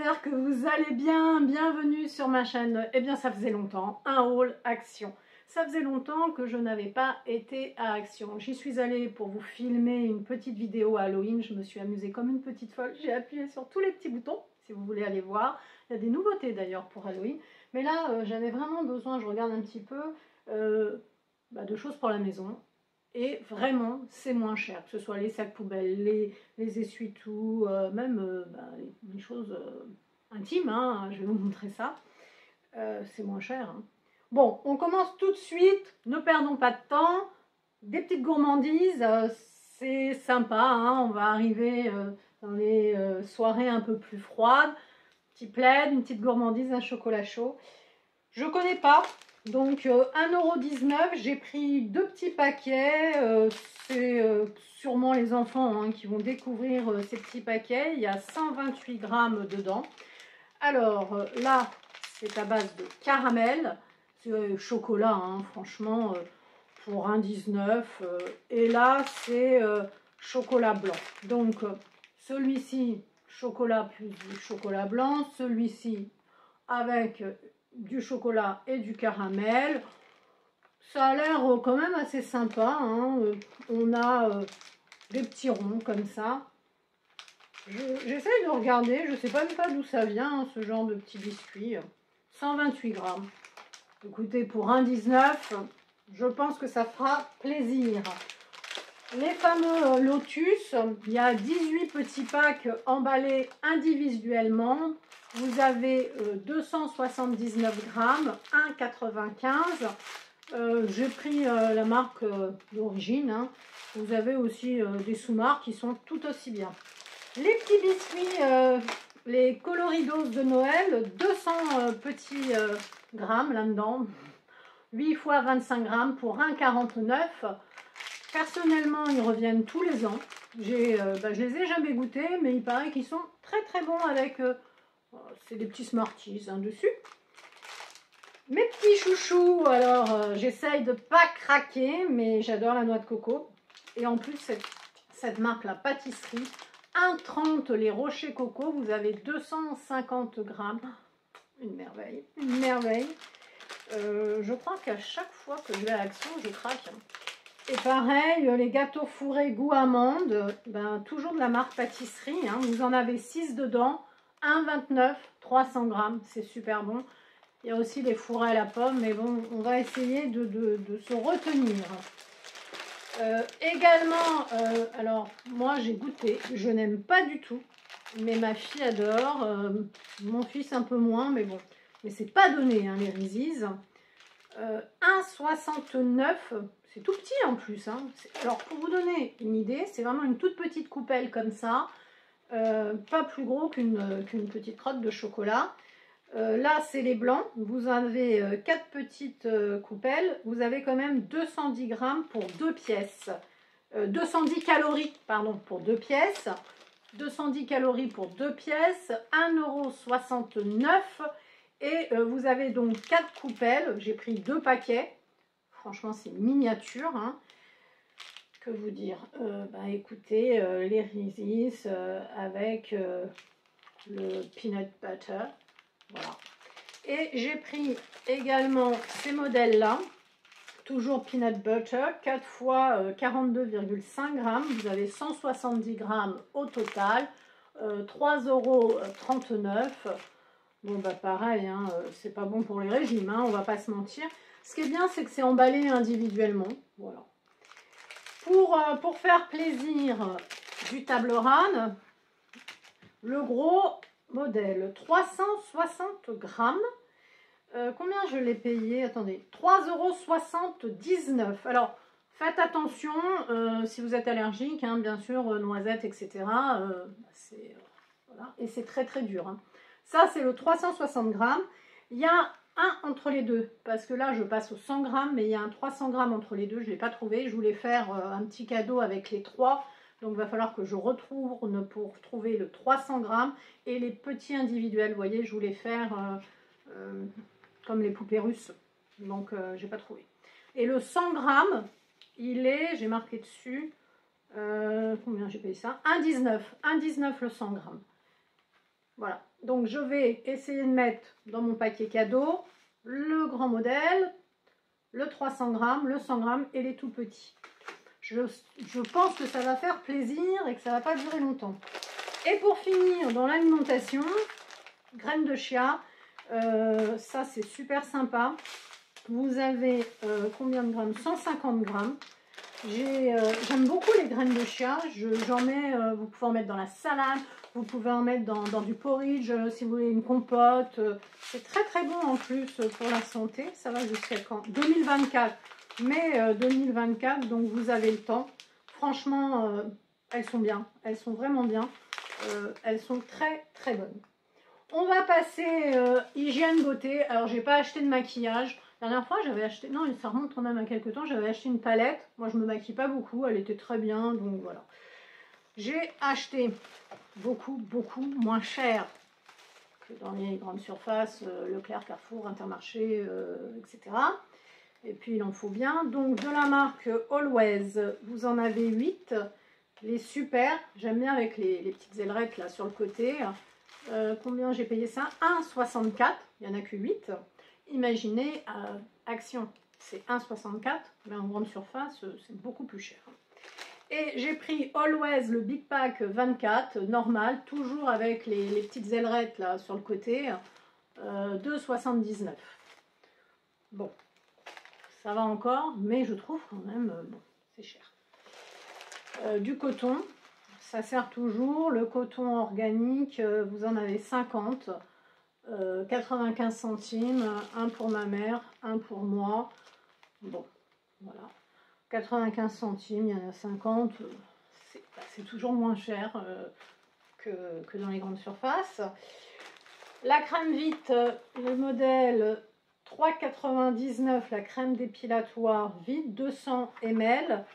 j'espère que vous allez bien, bienvenue sur ma chaîne. Eh bien ça faisait longtemps, un haul Action. Ça faisait longtemps que je n'avais pas été à Action. J'y suis allée pour vous filmer une petite vidéo à Halloween, je me suis amusée comme une petite folle. J'ai appuyé sur tous les petits boutons, si vous voulez aller voir. Il y a des nouveautés d'ailleurs pour Halloween. Mais là, j'avais vraiment besoin, je regarde un petit peu, de choses pour la maison. Et vraiment, c'est moins cher, que ce soit les sacs poubelles, les essuie-tout, même les choses intimes, hein, je vais vous montrer ça. C'est moins cher. Hein. Bon, on commence tout de suite, ne perdons pas de temps. Des petites gourmandises, c'est sympa, hein, on va arriver dans les soirées un peu plus froides. Petit plaid, une petite gourmandise, un chocolat chaud. Je ne connais pas. Donc 1,19 €, j'ai pris 2 petits paquets, c'est sûrement les enfants hein, qui vont découvrir ces petits paquets, il y a 128 grammes dedans. Alors là, c'est à base de caramel, c'est chocolat, hein, franchement, pour 1,19 €. Et là, c'est chocolat blanc. Donc celui-ci, chocolat plus du chocolat blanc, celui-ci avec du chocolat et du caramel. Ça a l'air quand même assez sympa. Hein. On a des petits ronds comme ça. J'essaye de regarder. Je ne sais même pas d'où ça vient, hein, ce genre de petits biscuits. 128 grammes. Écoutez, pour 1,19 €, je pense que ça fera plaisir. Les fameux Lotus, il y a 18 petits packs emballés individuellement. Vous avez 279 grammes, 1,95 €. J'ai pris la marque d'origine. Hein. Vous avez aussi des sous-marques qui sont tout aussi bien. Les petits biscuits, les coloridos de Noël, 200 petits grammes là-dedans. 8 fois 25 grammes pour 1,49 €. Personnellement, ils reviennent tous les ans. Je les ai jamais goûtés, mais il paraît qu'ils sont très très bons avec... c'est des petits Smarties hein, dessus. Mes petits chouchous, alors j'essaye de pas craquer, mais j'adore la noix de coco. Et en plus, cette marque, la pâtisserie, 1,30 € les rochers coco, vous avez 250 grammes. Une merveille, une merveille. Je crois qu'à chaque fois que je vais à Action, je craque. Et pareil, les gâteaux fourrés goût amande, toujours de la marque pâtisserie. Hein, vous en avez 6 dedans. 1,29 €, 300 grammes, c'est super bon. Il y a aussi les fourrés à la pomme, mais bon, on va essayer de se retenir. Également, alors moi j'ai goûté, je n'aime pas du tout, mais ma fille adore, mon fils un peu moins, mais bon, mais c'est pas donné, hein, les Reese's. 1,69 €, c'est tout petit en plus. Hein. Alors pour vous donner une idée, c'est vraiment une toute petite coupelle comme ça. Pas plus gros qu'une petite crotte de chocolat. Là, c'est les blancs. Vous avez 4 petites coupelles. Vous avez quand même 210 grammes pour 2 pièces. 210 calories, pardon, pour 2 pièces. 210 calories pour 2 pièces. 1,69 €. Et vous avez donc 4 coupelles. J'ai pris 2 paquets. Franchement, c'est miniature. Hein. Que vous dire écoutez, les Reese's avec le peanut butter, voilà. Et j'ai pris également ces modèles là, toujours peanut butter, 4 fois 42,5 grammes, vous avez 170 grammes au total, 3,39 €. Bon pareil, hein, c'est pas bon pour les régimes, hein, on va pas se mentir. Ce qui est bien, c'est que c'est emballé individuellement, voilà. Pour faire plaisir du Toblerone, le gros modèle, 360 grammes. Combien je l'ai payé? Attendez, 3,79 €. Alors, faites attention, si vous êtes allergique, hein, bien sûr, noisettes, etc. Voilà. Et c'est très très dur. Hein. Ça, c'est le 360 grammes. Il y a un entre les deux, parce que là je passe aux 100 grammes, mais il y a un 300 grammes entre les deux, je ne l'ai pas trouvé. Je voulais faire un petit cadeau avec les 3, donc il va falloir que je retourne pour trouver le 300 grammes et les petits individuels. Vous voyez, je voulais faire comme les poupées russes, donc j'ai pas trouvé. Et le 100 grammes, il est, j'ai marqué dessus, combien j'ai payé ça? 1,19 € le 100 grammes. Voilà, donc je vais essayer de mettre dans mon paquet cadeau le grand modèle, le 300 grammes, le 100 grammes et les tout petits. Je pense que ça va faire plaisir et que ça va pas durer longtemps. Et pour finir, dans l'alimentation, graines de chia, ça c'est super sympa. Vous avez combien de grammes? 150 grammes. J'aime beaucoup les graines de chia. J'en mets, vous pouvez en mettre dans la salade, vous pouvez en mettre dans du porridge, si vous voulez une compote. C'est très très bon en plus pour la santé. Ça va jusqu'à quand? 2024. Mais 2024, donc vous avez le temps. Franchement, elles sont bien. Elles sont vraiment bien. Elles sont très très bonnes. On va passer hygiène beauté. Alors, j'ai pas acheté de maquillage. La dernière fois, j'avais acheté... Non, ça remonte quand même à quelques temps. J'avais acheté une palette. Moi, je me maquille pas beaucoup. Elle était très bien. Donc, voilà. J'ai acheté beaucoup moins cher que dans les grandes surfaces. Leclerc, Carrefour, Intermarché, etc. Et puis, il en faut bien. Donc, de la marque Always, vous en avez 8. Les super. J'aime bien avec les petites ailerettes là sur le côté. Combien j'ai payé ça? 1,64. Il n'y en a que 8. Imaginez, Action, c'est 1,64. Mais en grande surface, c'est beaucoup plus cher. Et j'ai pris Always le Big Pack 24, normal, toujours avec les petites ailerettes là sur le côté, 2,79. Bon, ça va encore, mais je trouve quand même, bon, c'est cher. Du coton, ça sert toujours. Le coton organique, vous en avez 50, 95 centimes, un pour ma mère, un pour moi. Bon, voilà. 95 centimes, il y en a 50. C'est toujours moins cher que dans les grandes surfaces. La crème vite, le modèle 3,99, la crème dépilatoire vite, 200 ml.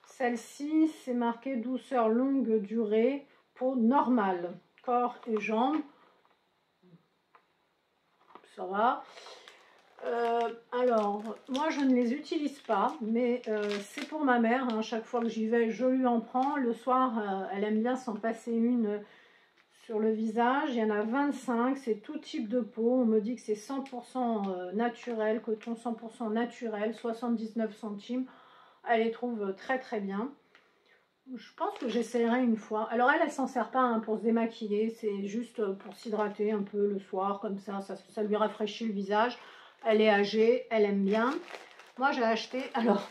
Celle-ci, c'est marqué douceur longue durée, peau normale, corps et jambes. Ça va. Alors, moi je ne les utilise pas, mais c'est pour ma mère. Hein. Chaque fois que j'y vais, je lui en prends. Le soir, elle aime bien s'en passer une sur le visage. Il y en a 25, c'est tout type de peau. On me dit que c'est 100% naturel, coton 100% naturel, 79 centimes. Elle les trouve très très bien. Je pense que j'essaierai une fois. Alors elle s'en sert pas hein, pour se démaquiller, c'est juste pour s'hydrater un peu le soir, comme ça lui rafraîchit le visage. Elle est âgée, elle aime bien. Moi j'ai acheté, alors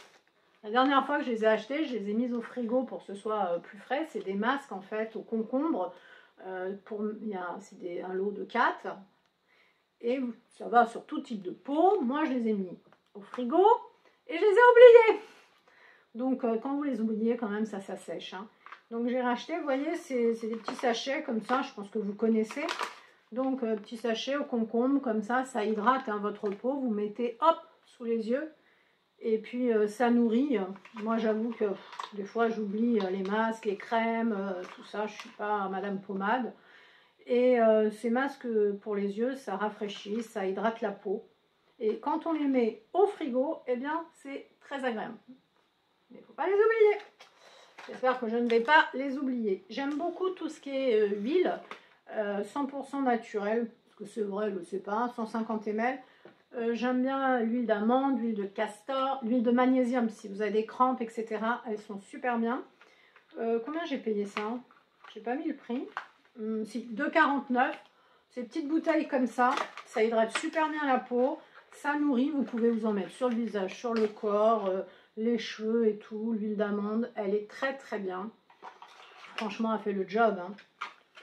la dernière fois que je les ai achetés, je les ai mises au frigo pour que ce soit plus frais. C'est des masques en fait au concombre, c'est un lot de 4. Et ça va sur tout type de peau. Moi je les ai mis au frigo et je les ai oubliés. Donc, quand vous les oubliez, quand même, ça sèche. Hein. Donc, j'ai racheté, vous voyez, c'est des petits sachets comme ça. Je pense que vous connaissez. Donc, petits sachets au concombre, comme ça hydrate hein, votre peau. Vous mettez, hop, sous les yeux. Et puis, ça nourrit. Moi, j'avoue que des fois, j'oublie les masques, les crèmes, tout ça. Je ne suis pas Madame Pommade. Et ces masques pour les yeux, ça rafraîchit, ça hydrate la peau. Et quand on les met au frigo, eh bien, c'est très agréable. Mais il ne faut pas les oublier. J'espère que je ne vais pas les oublier. J'aime beaucoup tout ce qui est huile, 100% naturelle, parce que c'est vrai, je ne sais pas, 150 ml. J'aime bien l'huile d'amande, l'huile de castor, l'huile de magnésium, si vous avez des crampes, etc. Elles sont super bien. Combien j'ai payé ça? J'ai pas mis le prix. Si, 2,49. Ces petites bouteilles comme ça hydrate super bien la peau. Ça nourrit, vous pouvez vous en mettre sur le visage, sur le corps, les cheveux et tout, l'huile d'amande, elle est très très bien. Franchement, elle fait le job. Hein.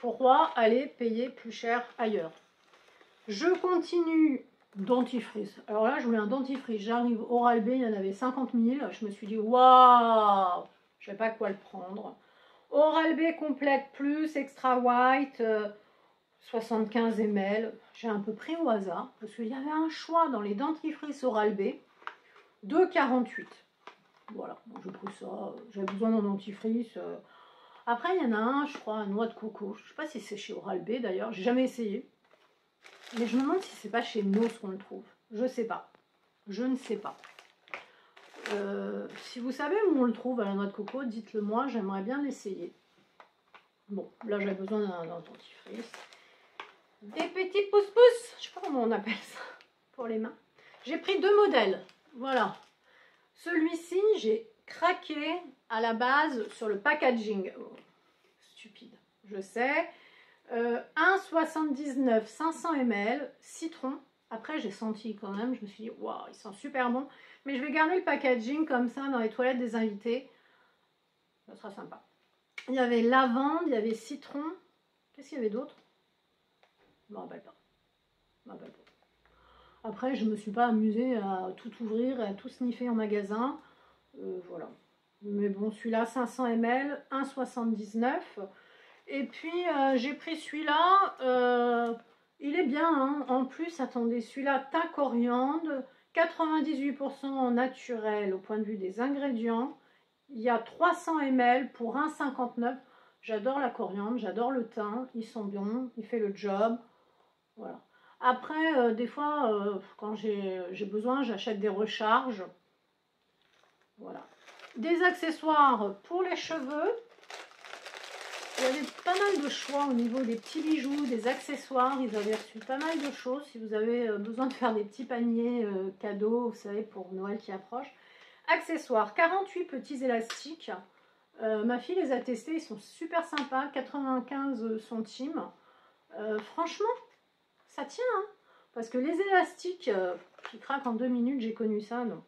Pourquoi aller payer plus cher ailleurs? Je continue dentifrice. Alors là, je voulais un dentifrice. J'arrive Oral-B, il y en avait 50 000. Je me suis dit, waouh, je ne sais pas quoi le prendre. Oral-B complète plus, extra white, 75 ml. J'ai un peu pris au hasard parce qu'il y avait un choix dans les dentifrices Oral-B de 48. Voilà, bon, je trouve ça, j'avais besoin d'un dentifrice. Après, il y en a un, je crois, à noix de coco. Je ne sais pas si c'est chez Oral-B d'ailleurs, j'ai jamais essayé. Mais je me demande si c'est pas chez Nose qu'on le trouve. Je sais pas. Je ne sais pas. Si vous savez où on le trouve à la noix de coco, dites-le moi, j'aimerais bien l'essayer. Bon, là j'ai besoin d'un dentifrice. Des petits pouces-pouces, je sais pas comment on appelle ça pour les mains. J'ai pris 2 modèles, voilà. Celui-ci, j'ai craqué à la base sur le packaging. Oh, stupide, je sais. 1,79, 500 ml, citron. Après, j'ai senti quand même, je me suis dit, waouh, ils sont super bons. Mais je vais garder le packaging comme ça dans les toilettes des invités. Ça sera sympa. Il y avait lavande, il y avait citron. Qu'est-ce qu'il y avait d'autre? Je ne me rappelle pas. Après, je ne me suis pas amusée à tout ouvrir et à tout sniffer en magasin. Voilà. Mais bon, celui-là, 500 ml, 1,79. Et puis, j'ai pris celui-là. Il est bien, hein. En plus, attendez, celui-là, thym coriandre, 98% naturel au point de vue des ingrédients. Il y a 300 ml pour 1,59. J'adore la coriandre, j'adore le thym. Ils sont bons, il fait le job. Voilà. Après, des fois, quand j'ai besoin, j'achète des recharges. Voilà. Des accessoires pour les cheveux. Il y avait pas mal de choix au niveau des petits bijoux, des accessoires. Ils avaient reçu pas mal de choses. Si vous avez besoin de faire des petits paniers cadeaux, vous savez, pour Noël qui approche. Accessoires, 48 petits élastiques. Ma fille les a testés, ils sont super sympas, 95 centimes. Franchement, ça tient, hein, parce que les élastiques qui craquent en 2 minutes, j'ai connu ça, non.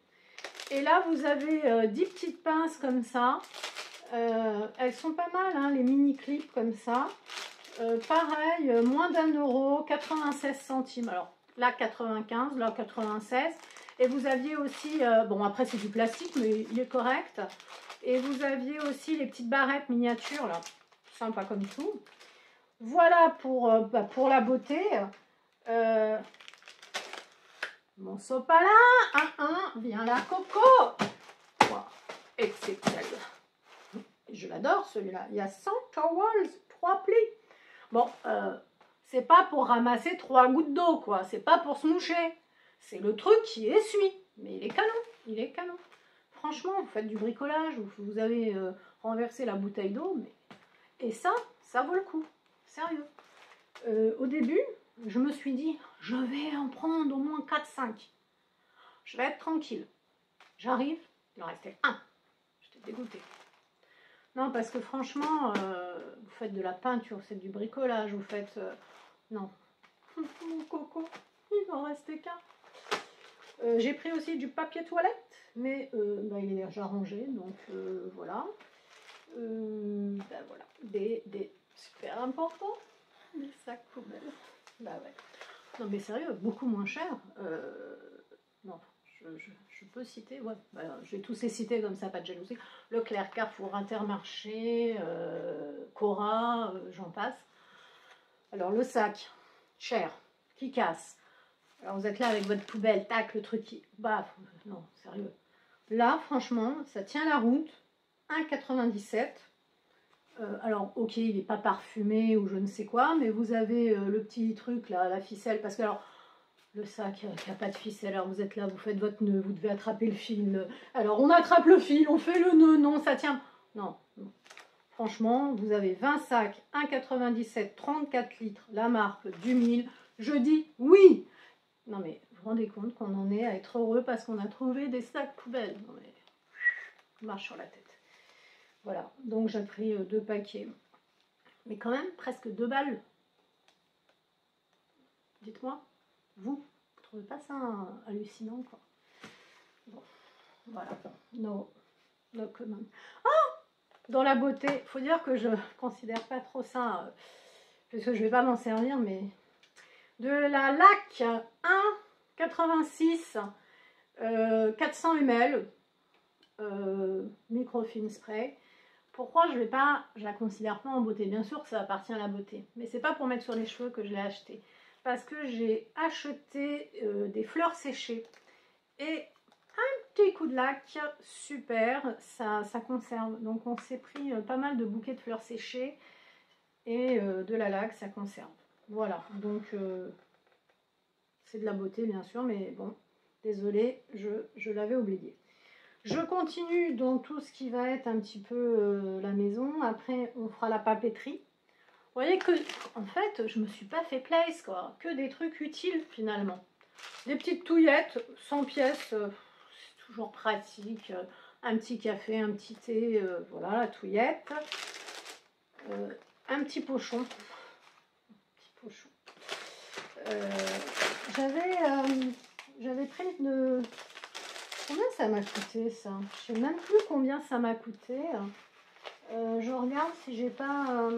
Et là, vous avez 10 petites pinces comme ça. Elles sont pas mal, hein, les mini clips comme ça. Pareil, moins d'1 €, 96 centimes. Alors là, 95, là, 96. Et vous aviez aussi, bon après c'est du plastique, mais il est correct. Et vous aviez aussi les petites barrettes miniatures, là, sympa comme tout. Voilà pour la beauté. Mon sopalin, viens là, Coco. Wow, exceptionnel. Je l'adore celui-là. Il y a 100 towels, 3 plis. Bon, c'est pas pour ramasser 3 gouttes d'eau, quoi. C'est pas pour se moucher. C'est le truc qui essuie. Mais il est canon. Il est canon. Franchement, vous faites du bricolage, vous avez renversé la bouteille d'eau, mais... Et ça vaut le coup. Sérieux. Au début, je me suis dit, je vais en prendre au moins 4-5. Je vais être tranquille. J'arrive, il en restait un. J'étais dégoûtée. Non, parce que franchement, vous faites de la peinture, c'est du bricolage, vous faites... non. Mon coco, il n'en restait qu'un. J'ai pris aussi du papier toilette, mais bah, il est déjà rangé, donc voilà. Ben voilà, des super importants, des sacs poubelles. Bah ouais. Non mais sérieux, beaucoup moins cher. Non, je peux citer, ouais, bah, je vais tous les citer comme ça, pas de jalousie. Leclerc, Carrefour, Intermarché, Cora, j'en passe. Alors le sac, cher, qui casse. Alors vous êtes là avec votre poubelle, tac, le truc qui... Bah, non, sérieux. Là, franchement, ça tient la route. 1,97 €. Alors, ok, il n'est pas parfumé ou je ne sais quoi, mais vous avez le petit truc là, la ficelle, parce que alors, le sac qui n'a pas de ficelle, alors vous êtes là, vous faites votre nœud, vous devez attraper le fil. Alors, on attrape le fil, on fait le nœud, non, ça tient. Non, non. Franchement, vous avez 20 sacs, 1,97 €, 34 litres, la marque du 1000. Je dis oui. Non mais, vous vous rendez compte qu'on en est à être heureux parce qu'on a trouvé des sacs poubelles. Non mais, marche sur la tête. Voilà, donc j'ai pris 2 paquets. Mais quand même, presque 2 balles. Dites-moi, vous trouvez pas ça hallucinant, quoi? Bon, voilà, no comment. Ah, dans la beauté, il faut dire que je considère pas trop ça, parce que je vais pas m'en servir, mais de la LAC 1,86 400 ml microfilm spray. Pourquoi je la considère pas en beauté? Bien sûr que ça appartient à la beauté, mais c'est pas pour mettre sur les cheveux que je l'ai acheté, parce que j'ai acheté des fleurs séchées et un petit coup de lac, super, ça conserve. Donc on s'est pris pas mal de bouquets de fleurs séchées et de la laque, ça conserve. Voilà, donc c'est de la beauté bien sûr, mais bon, désolée, je l'avais oublié. Je continue dans tout ce qui va être un petit peu la maison. Après, on fera la papeterie. voyez que, en fait, je me suis pas fait place, quoi. Que des trucs utiles, finalement. Des petites touillettes, 100 pièces, c'est toujours pratique. Un petit café, un petit thé, voilà, la touillette. Un petit pochon. J'avais pris de... Combien ça m'a coûté, ça? Je sais même plus combien ça m'a coûté. Je regarde si j'ai pas...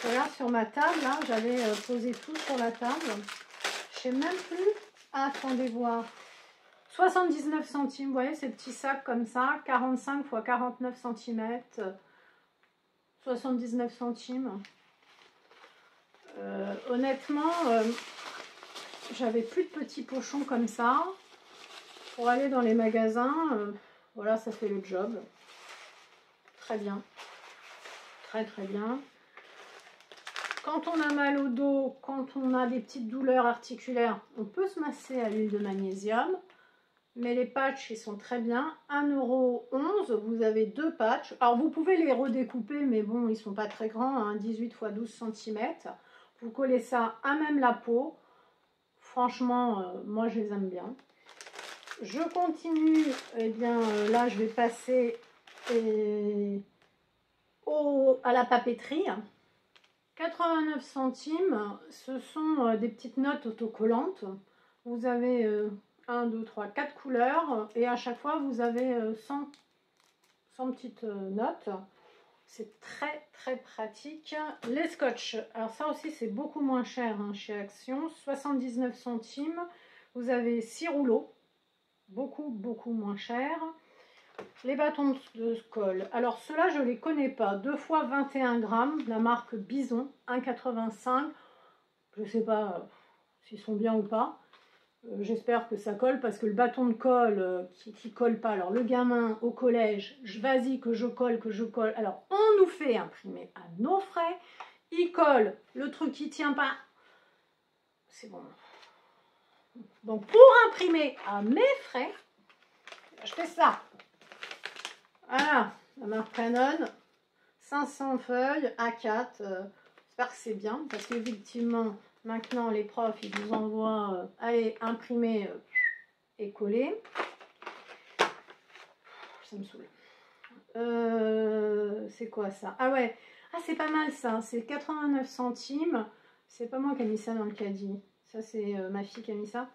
Voilà, sur ma table, là, j'avais posé tout sur la table. Je sais même plus. Ah, attendez voir. 79 centimes, vous voyez, ces petits sacs comme ça, 45 x 49 cm, 79 centimes. Honnêtement, j'avais plus de petits pochons comme ça. Pour aller dans les magasins, voilà, ça fait le job. Très bien. Très très bien. Quand on a mal au dos, quand on a des petites douleurs articulaires, on peut se masser à l'huile de magnésium. Mais les patchs, ils sont très bien. 1,11 €, vous avez 2 patchs. Alors, vous pouvez les redécouper, mais bon, ils ne sont pas très grands, hein, 18 x 12 cm. Vous collez ça à même la peau. Franchement, moi, je les aime bien. Je continue. Eh bien, là, je vais passer à la papeterie. 89 centimes, ce sont des petites notes autocollantes. Vous avez 1, 2, 3, 4 couleurs et à chaque fois vous avez 100 petites notes. C'est très très pratique. Les scotch, alors ça aussi c'est beaucoup moins cher hein, chez Action, 79 centimes. Vous avez 6 rouleaux, beaucoup moins cher. Les bâtons de colle, alors ceux-là je ne les connais pas. 2 fois 21 grammes, la marque Bison, 1,85 €. Je ne sais pas s'ils sont bien ou pas. J'espère que ça colle parce que le bâton de colle qui colle pas. Alors le gamin au collège, vas-y que je colle. Alors on nous fait imprimer à nos frais. Il colle, le truc qui tient pas. C'est bon. Donc pour imprimer à mes frais, je fais ça. Voilà, la marque Canon, 500 feuilles, A4. J'espère que c'est bien parce qu'effectivement, maintenant les profs, ils vous envoient, allez, imprimer et coller. Ça me saoule. C'est quoi ça? Ah ouais, ah c'est pas mal ça, c'est 89 centimes. C'est pas moi qui ai mis ça dans le caddie. Ça c'est ma fille qui a mis ça.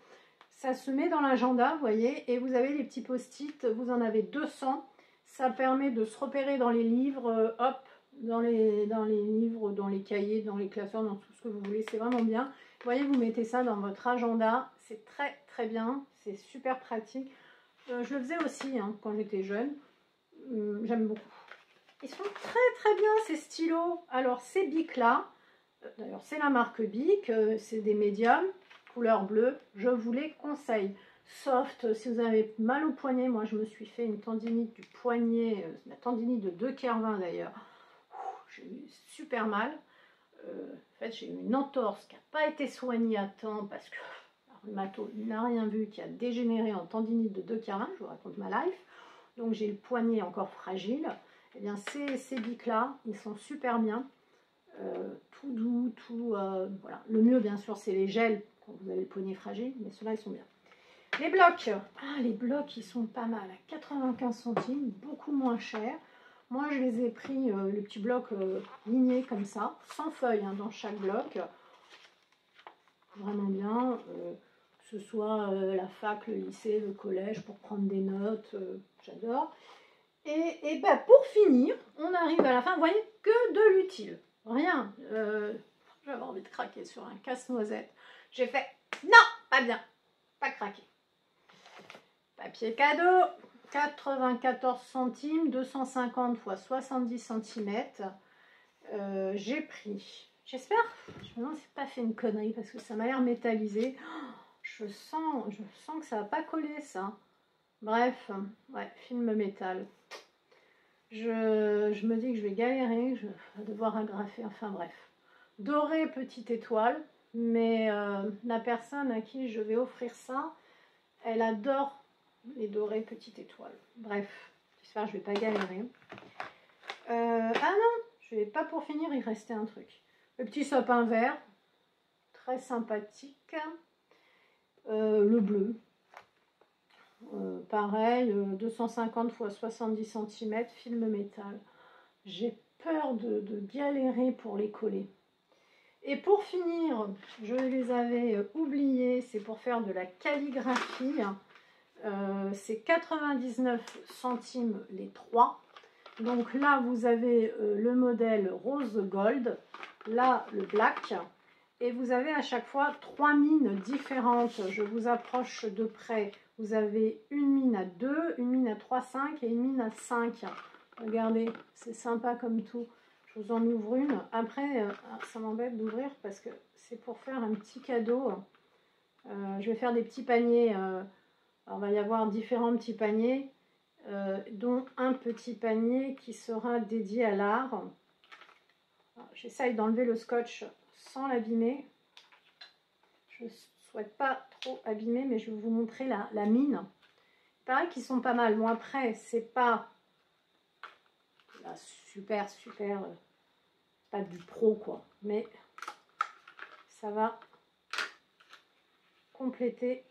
Ça se met dans l'agenda, vous voyez, et vous avez les petits post-it, vous en avez 200. Ça permet de se repérer dans les livres, hop, dans les livres, dans les cahiers, dans les classeurs, dans tout ce que vous voulez. C'est vraiment bien. Vous voyez, vous mettez ça dans votre agenda. C'est très très bien. C'est super pratique. Je le faisais aussi hein, quand j'étais jeune. J'aime beaucoup. Ils sont très très bien ces stylos. Alors ces bics là, d'ailleurs c'est la marque Bic, c'est des médiums, couleur bleue. Je vous les conseille. Soft, si vous avez mal au poignet, moi je me suis fait une tendinite du poignet, la tendinite de 2,20 d'ailleurs. J'ai eu super mal. En fait, j'ai eu une entorse qui n'a pas été soignée à temps parce que le rhumato n'a rien vu, qui a dégénéré en tendinite de 2,20. Je vous raconte ma life. Donc j'ai le poignet encore fragile. Et bien ces bics là, ils sont super bien. Tout doux, tout voilà. Le mieux bien sûr c'est les gels quand vous avez le poignet fragile, mais ceux-là ils sont bien. Les blocs, les blocs ils sont pas mal, à 95 centimes, beaucoup moins cher. Moi je les ai pris, les petits blocs lignés comme ça, 100 feuilles hein, dans chaque bloc. Vraiment bien, que ce soit la fac, le lycée, le collège, pour prendre des notes, j'adore. Et ben, pour finir, on arrive à la fin, vous voyez, que de l'utile. Rien. J'avais envie de craquer sur un casse-noisette. J'ai fait, non, pas bien, pas craquer. Papier cadeau, 94 centimes, 250 x 70 cm. J'ai pris, j'espère, je me demande si c'est pas fait une connerie parce que ça m'a l'air métallisé. Je sens que ça va pas coller ça. Bref, ouais, film métal. Je me dis que je vais galérer, je vais devoir agrafer, enfin bref. Doré petite étoile, mais la personne à qui je vais offrir ça, elle adore les dorés petite étoile. Bref, j'espère que je ne vais pas galérer. Ah non, Je vais pas pour finir, il restait un truc. Le petit sapin vert, très sympathique. Le bleu, pareil, 250 x 70 cm, film métal. J'ai peur de galérer pour les coller. Et pour finir, je les avais oubliés, c'est pour faire de la calligraphie. C'est 99 centimes les 3. Donc là, vous avez le modèle rose gold, là le black. Et vous avez à chaque fois 3 mines différentes. Je vous approche de près. Vous avez une mine à 2, une mine à 3,5 et une mine à 5. Regardez, c'est sympa comme tout. Je vous en ouvre une. Après, ça m'embête d'ouvrir parce que c'est pour faire un petit cadeau. Je vais faire des petits paniers. Alors, il va y avoir différents petits paniers, dont un petit panier qui sera dédié à l'art. J'essaye d'enlever le scotch sans l'abîmer. Je ne souhaite pas trop abîmer, mais je vais vous montrer la mine. Il paraît qu'ils sont pas mal. Bon, après, c'est pas la super, pas du pro, quoi. Mais ça va compléter.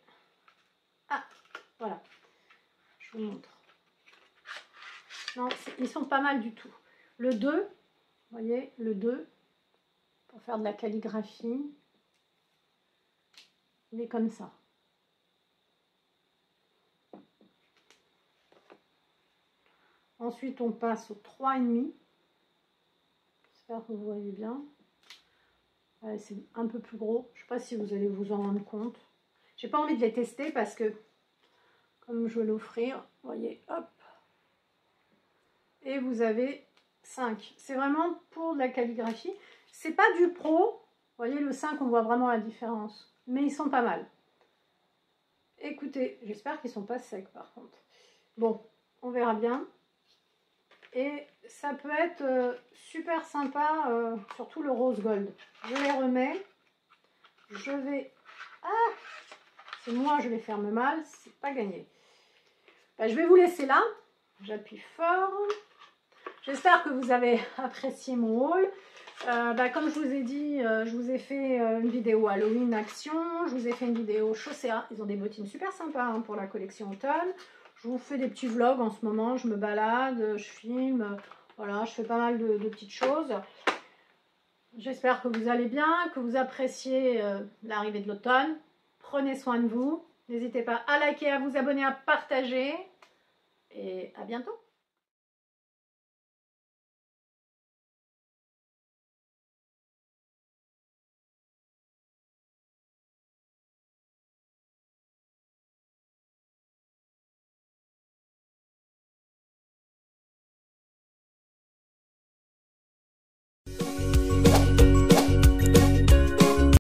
Ah, voilà. Je vous montre. Non, ils sont pas mal du tout. Le 2, vous voyez, le 2, pour faire de la calligraphie, il est comme ça. Ensuite, on passe au 3,5. J'espère que vous voyez bien. C'est un peu plus gros. Je ne sais pas si vous allez vous en rendre compte. J'ai pas envie de les tester parce que, comme je vais l'offrir, vous voyez, hop. Et vous avez 5. C'est vraiment pour de la calligraphie. C'est pas du pro. Vous voyez, le 5, on voit vraiment la différence. Mais ils sont pas mal. Écoutez, j'espère qu'ils sont pas secs par contre. Bon, on verra bien. Et ça peut être super sympa, surtout le rose gold. Je les remets. Je vais... Ah! C'est moi, je vais faire me mal. C'est pas gagné. Ben, je vais vous laisser là. J'appuie fort. J'espère que vous avez apprécié mon haul. Comme je vous ai dit, je vous ai fait une vidéo Halloween Action. Je vous ai fait une vidéo Chaussea. Ils ont des bottines super sympas hein, pour la collection automne. Je vous fais des petits vlogs en ce moment, je me balade, je filme, voilà, je fais pas mal de petites choses. J'espère que vous allez bien, que vous appréciez l'arrivée de l'automne. Prenez soin de vous. N'hésitez pas à liker, à vous abonner, à partager. Et à bientôt.